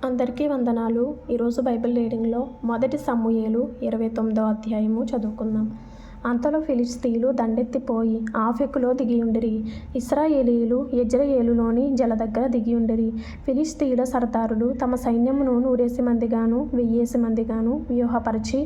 అందరికీ వందనాలు. ఈరోజు బైబిల్ రీడింగ్లో మొదటి సమూయేలు 29వ అధ్యాయము చదువుకుందాం. అంతలో ఫిలిష్తీయులు దండెత్తిపోయి ఆఫెకులో దిగియుండిరి. ఇశ్రాయేలీయులు యెజ్రెయేలులోని జల దగ్గర దిగియుండిరి. ఫిలిష్తీయుల సర్దారులు తమ సైన్యమును 100 మందిగాను 1000 మందిగాను వ్యూహపరచి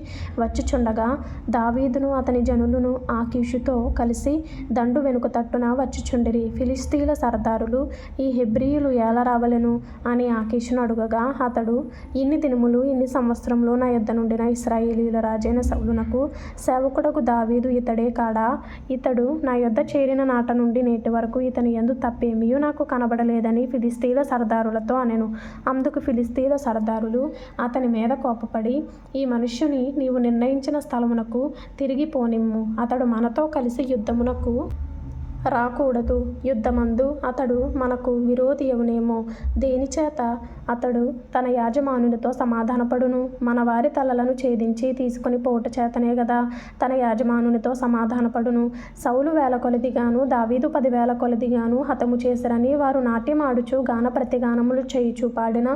వచ్చుచుండగా దావీదును అతని జనులను ఆకీషుతో కలిసి దండు వెనుక తట్టున వచ్చుచుండిరి. ఫిలిష్తీయుల సర్దారులు, ఈ హెబ్రీయులు ఏల రావలెను అని ఆకీషును అడుగగా అతడు, ఇన్ని దినములు ఇన్ని సంవత్సరంలో నా యొద్ద నుండిన ఇశ్రాయేలీయుల రాజైన సౌలునకు సేవకుడకు దావీదు ఇతడే కాడా? ఇతడు నా యొద్ద చేరిన నాట నుండి నేటి వరకు ఇతని యందు తప్పేమియూ నాకు కనబడలేదని ఫిలిష్తీయుల సర్దారులతో అనెను. అందుకు ఫిలిష్తీయుల సర్దారులు అతని మీద కోపపడి, ఈ మనుష్యుని నీవు నిర్ణయించిన స్థలమునకు తిరిగి పోనిమ్ము. అతడు మనతో కలిసి యుద్ధమునకు రాకూడదు. యుద్ధమందు అతడు మనకు విరోధి అవునేమో. దేనిచేత అతడు తన యాజమానునితో సమాధానపడును? మన వారి తలలను ఛేదించి తీసుకుని పోవుట చేతనే గదా తన యాజమానునితో సమాధానపడును. సౌలు 1000 కొలదిగాను దావీదు 10,000 కొలదిగాను హతము చేసిరని వారు నాట్యమాడుచు గాన ప్రతిగానములు చేయుచు పాడిన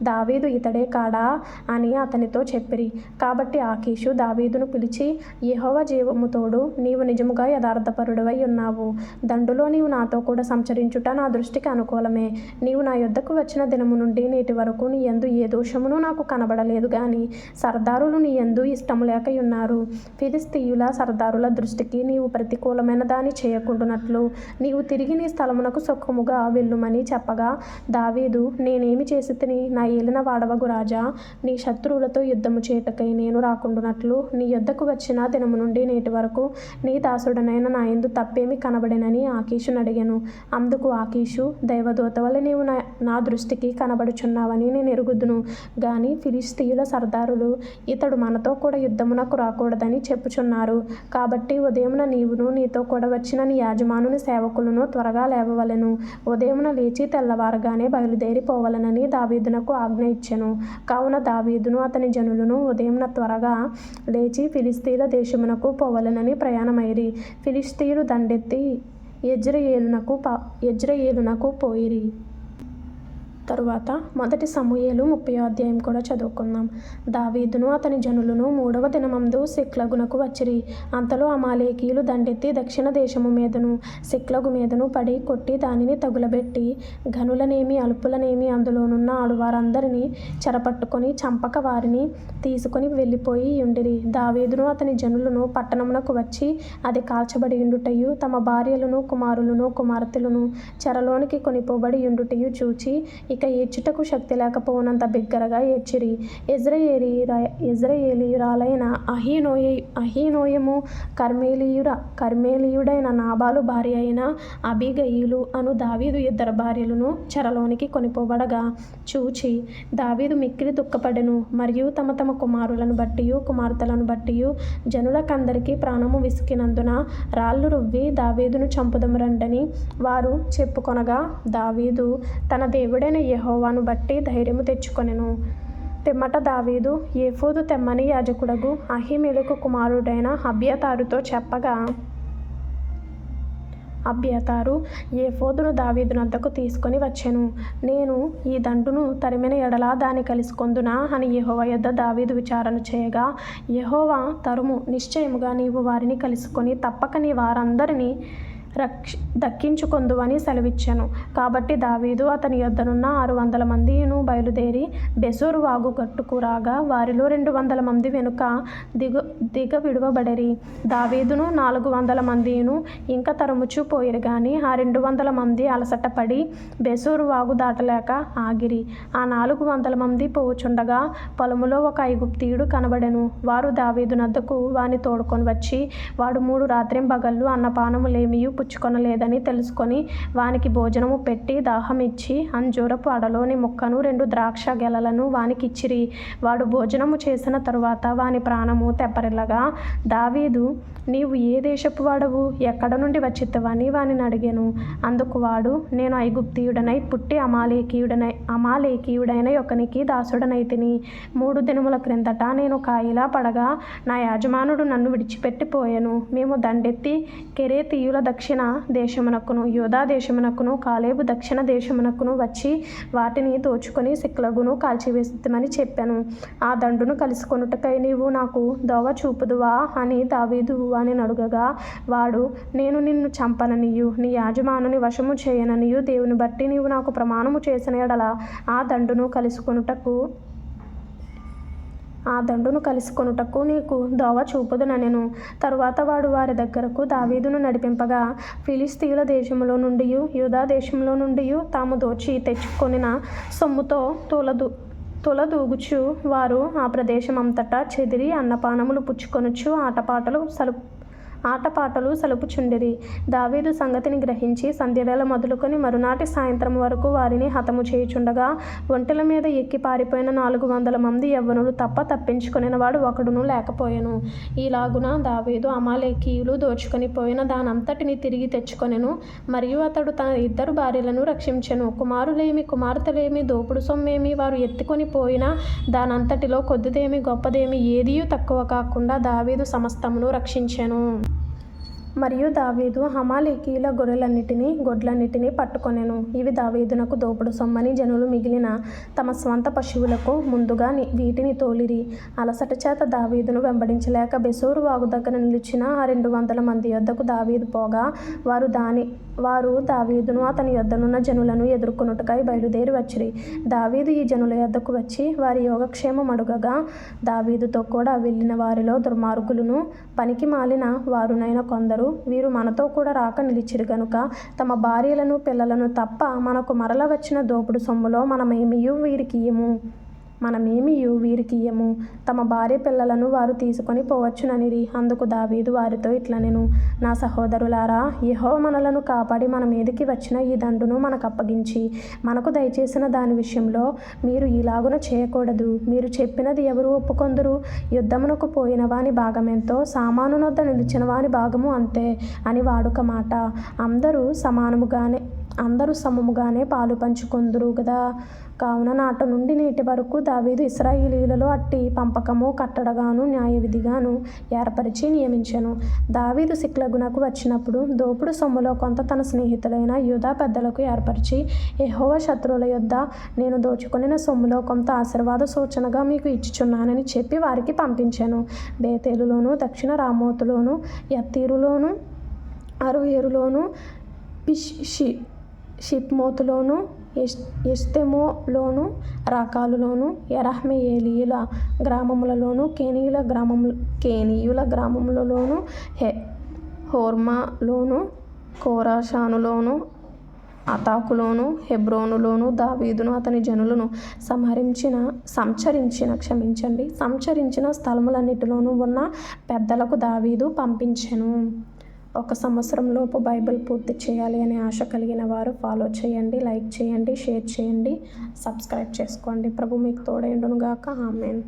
దావీదు ఇతడే కాడా అని అతనితో చెప్పిరి. కాబట్టి ఆకీషు దావీదును పిలిచి, యెహోవా జీవము తోడు, నీవు నిజముగా యథార్థపరుడవై ఉన్నావు. దండులో నీవు నాతో కూడా సంచరించుట నా దృష్టికి అనుకూలమే. నీవు నా యొద్దకు వచ్చిన దినము నుండి నేటి వరకు నీ యందు ఏ దోషమును నాకు కనబడలేదు గాని సర్దారులు నీ యందు ఇష్టము లేకయున్నారు. ఫిలిష్తీయుల సర్దారుల దృష్టికి నీవు ప్రతికూలమైన దాని చేయకుండునట్లు నీవు తిరిగి నీ స్థలమునకు సుఖముగా వెళ్ళుమని చెప్పగా దావీదు, నేనేమి చేసితిని? నా ఏలిన వాడవగు రాజా, నీ శత్రువులతో యుద్ధము చేయుటకై నేను రాకుండునట్లు నీ యొద్దకు వచ్చిన దినము నుండి నేటి వరకు నీ దాసుడనైన నా యందు తప్పేమి కనబడినని ఆకీషును అడిగెను. అందుకు ఆకీషు, దైవదూత వలె నీవు నా దృష్టికి కనబడుచున్నావని నేను ఎరుగుదును గాని ఫిలిష్తీయుల సర్దారులు ఇతడు మనతో కూడా యుద్ధమునకు రాకూడదని చెప్పుచున్నారు. కాబట్టి ఉదయమున నీవును నీతో కూడా వచ్చిన నీ యాజమానుని సేవకులను త్వరగా లేవవలెను. ఉదయమున లేచి తెల్లవారగానే బయలుదేరి పోవలెనని దావీదునకు ఆజ్ఞ ఇచ్చెను. కావున దావీదును అతని జనులను ఉదయమున త్వరగా లేచి దేశమునకు పోవలెనని ప్రయాణమైరి. ఫిలిష్తీయులు దండెత్తి యెజ్రెయేలునకు పోయిరి. తరువాత మొదటి సమూయేలు 30వ అధ్యాయం కూడా చదువుకుందాం. దావీదును అతని జనులను 3వ దినమందు సిక్లగునకు వచ్చిరి. అంతలో అమాలేకీయులు దండెత్తి దక్షిణ దేశము మీదను సిక్లగు మీదను పడి కొట్టి దానిని తగులబెట్టి ఘనులనేమి అల్పులనేమి అందులోనున్న ఆడువారందరినీ చెరపట్టుకొని చంపక వారిని తీసుకొని వెళ్ళిపోయి యుండిరి. దావీదును అతని జనులను పట్టణమునకు వచ్చి అది కాల్చబడి యుండుటయు తమ భార్యలను కుమారులను కుమార్తెలను చెరలోనికి కొనిపోబడి యుండుటయు చూచి ఇక ఏడ్చుటకు శక్తి లేకపోనంత బిగ్గరగా ఏడ్చిరి. యెజ్రెయేలీయురాలైన అహీనోయము కర్మేలీయుడైన నాబాలు భార్య అయిన అబీగయీలు అను దావీదు 2 భార్యలను చెరలోనికి కొనిపోబడగా చూచి దావీదు మిక్కిలి దుఃఖపడెను. మరియు తమ తమ కుమారులను బట్టియు కుమార్తెలను బట్టియు జనులకందరికీ ప్రాణము విసికినందున రాళ్ళు రువ్వి దావీదును చంపుదము రండని వారు చెప్పుకొనగా దావీదు తన దేవుడైన యెహోవాను బట్టి ధైర్యము తెచ్చుకొనెను. పిమ్మట దావీదు ఏఫోదు తెమ్మని యాజకుడగు అహీమెలెకు కుమారుడైన అబ్యాతారుతో చెప్పగా అబ్యాతారు ఏఫోదును దావీదునద్దకు తీసుకొని వచ్చెను. నేను ఈ దండును తరిమిన ఎడల దాన్ని కలుసుకొందునా అని యెహోవా యొద్ద దావీదు విచారణ చేయగా, యెహోవా తరుము, నిశ్చయముగా నీవు వారిని కలుసుకొని తప్పక నీ వారందరినీ దక్కించుకొందువని సెలవిచ్చెను. కాబట్టి దావీదు అతని యొద్దనున్న 600 మందియును బయలుదేరి బెసోరు వాగు గట్టుకు రాగా వారిలో 200 మంది వెనుక దిగ విడువబడిరి. దావీదును 400 మందియును ఇంక తరుముచు పోయిరు గాని ఆ 200 మంది అలసట పడి బెసోరు వాగు దాటలేక ఆగిరి. ఆ 400 మంది పోవుచుండగా పొలములో ఒక ఐగుప్తీయుడు కనబడెను. వారు దావీదునద్దకు వాని తోడుకొని వచ్చి వాడు 3 రాత్రింబగళ్ళు అన్నపానములేమియు పుచ్చుకొనలేదని తెలుసుకొని వానికి భోజనము పెట్టి దాహమిచ్చి అంజూరపు అడలోని ముక్కను 2 ద్రాక్ష గెలలను వానికిచ్చిరి. వాడు భోజనము చేసిన తరువాత వాని ప్రాణము తెప్పరిల్లగా దావీదు, నీవు ఏ దేశపు వాడవు, ఎక్కడ నుండి వచ్చితివని వానిని అడిగెను. అందుకు వాడు, నేను ఐగుప్తీయుడనై పుట్టి అమాలేకీయుడైన ఒకనికి దాసుడనైతిని. 3 దినముల క్రిందట నేను కాయిలా పడగా నా యాజమానుడు నన్ను విడిచిపెట్టి పోయెను. మేము దండెత్తి కెరేతీయుల దక్షిణ దక్షిణ దేశమునకును యూదా దేశమునకును కాలేబు దక్షిణ దేశమునకును వచ్చి వాటిని దోచుకొని సిక్లగును కాల్చివేస్తుమని చెప్పాను. ఆ దండును కలుసుకొనుటకై నీవు నాకు దోవ చూపుదువా అని దావీదు అని అడుగగా వాడు, నేను నిన్ను చంపననియు నీ యాజమానుని వశము చేయననియు దేవుని బట్టి నీవు నాకు ప్రమాణము చేసిన ఎడల ఆ దండును కలుసుకొనుటకు నీకు దోవ చూపుదుననెను. తరువాత వాడు వారి దగ్గరకు దావీదును నడిపింపగా ఫిలిష్తీయుల దేశములో నుండి యూదా దేశంలో నుండి తాము దోచి తెచ్చుకొనిన సొమ్ముతో తులదూగుచు వారు ఆ ప్రదేశమంతటా చెదిరి అన్నపానములు పుచ్చుకొనుచు ఆటపాటలు సలుపుచుండిరి. దావీదు సంగతిని గ్రహించి సంధ్యవేళ మొదలుకొని మరునాటి సాయంత్రం వరకు వారిని హతము చేయుచుండగా ఒంటెల మీద ఎక్కి పారిపోయిన 400 మంది యవ్వనులు తప్ప తప్పించుకొనినవాడు ఒకడును లేకపోయెను. ఈలాగున దావీదు అమాలేకీయులు దోచుకొని పోయిన దానంతటిని తిరిగి తెచ్చుకొనెను. మరియు అతడు తన 2 భార్యలను రక్షించెను. కుమారులేమి కుమార్తెలేమి దోపుడు సొమ్మేమి వారు ఎత్తుకొని పోయిన దానంతటిలో కొద్దిదేమి గొప్పదేమి ఏదియూ తక్కువ కాకుండా దావీదు సమస్తమును రక్షించెను. మరియు దావీదు అమాలేకీయుల గొడ్లన్నిటినీ పట్టుకొనెను. ఇవి దావీదునకు దోపుడు సొమ్మని జనులు మిగిలిన తమ స్వంత పశువులకు ముందుగా వీటిని తోలిరి. అలసట చేత దావీదును వెంబడించలేక బెసోరు వాగు దగ్గర నిలిచిన ఆ 200 మంది యొద్దకు దావీదు పోగా వారు దావీదును అతని యొద్దనున్న జనులను ఎదుర్కొనుటకై బయలుదేరి వచ్చిరి. దావీదు ఈ జనుల యొద్దకు వచ్చి వారి యోగక్షేమం అడుగగా దావీదుతో కూడా వెళ్ళిన వారిలో దుర్మార్గులను పనికి మాలిన వారునైన కొందరు వీరు మనతో కూడా రాక నిలిచిరి గనుక తమ భార్యలను పిల్లలను తప్ప మనకు మరల వచ్చిన దోపుడు సొమ్ములో మనమేమియు వీరికి ఇయ్యము. తమ భార్య పిల్లలను వారు తీసుకొని పోవచ్చుననిరి. అందుకు దావీదు వారితో ఇట్లనెను, నా సహోదరులారా, యెహోవా మనలను కాపాడి మన మీదికి వచ్చిన ఈ దండును మనకప్పగించి మనకు దయచేసిన దాని విషయంలో మీరు ఇలాగున చేయకూడదు. మీరు చెప్పినది ఎవరు ఒప్పుకొందురు? యుద్ధమునకు పోయిన వాని భాగమెంతో సామానునొద్ద నిలిచిన వాని భాగము అంతే అని వాడుక మాట. అందరూ సమముగానే పాలు పంచుకొందురు గదా. కావున నాట నుండి నేటి వరకు దావీదు ఇశ్రాయేలీయులలో అట్టి పంపకము కట్టడగాను న్యాయవిధిగాను ఏర్పరిచి నియమించెను. దావీదు సిక్లగునకు వచ్చినప్పుడు దోపుడు సొమ్ములో కొంత తన స్నేహితులైన యూదా పెద్దలకు ఏర్పరిచి యెహోవా శత్రువుల యొద్ద నేను దోచుకొనిన సొమ్ములో కొంత ఆశీర్వాద సూచనగా మీకు ఇచ్చుచున్నానని చెప్పి వారికి పంపించెను. బేతేలులోను దక్షిణ రామోతులోను యత్తీరులోను అరోయేరులోను షిప్మోతులోను ఎష్టెమోలోను రాకాలులోను యెరహ్మెయేలీయుల గ్రామములలోను కేనీయుల గ్రామములలోను హోర్మాలోను కోరాషానులోను అతాకులోను హెబ్రోనులోను దావీదును అతని జనులను సంచరించిన స్థలములన్నిటిలోనూ ఉన్న పెద్దలకు దావీదు పంపించెను. 1 సంవత్సరంలోపు బైబిల్ పూర్తి చేయాలి అనే ఆశ కలిగిన వారు ఫాలో చేయండి, లైక్ చేయండి, షేర్ చేయండి, సబ్స్క్రైబ్ చేసుకోండి. ప్రభు మీకు తోడైండును గాక. ఆమేన్.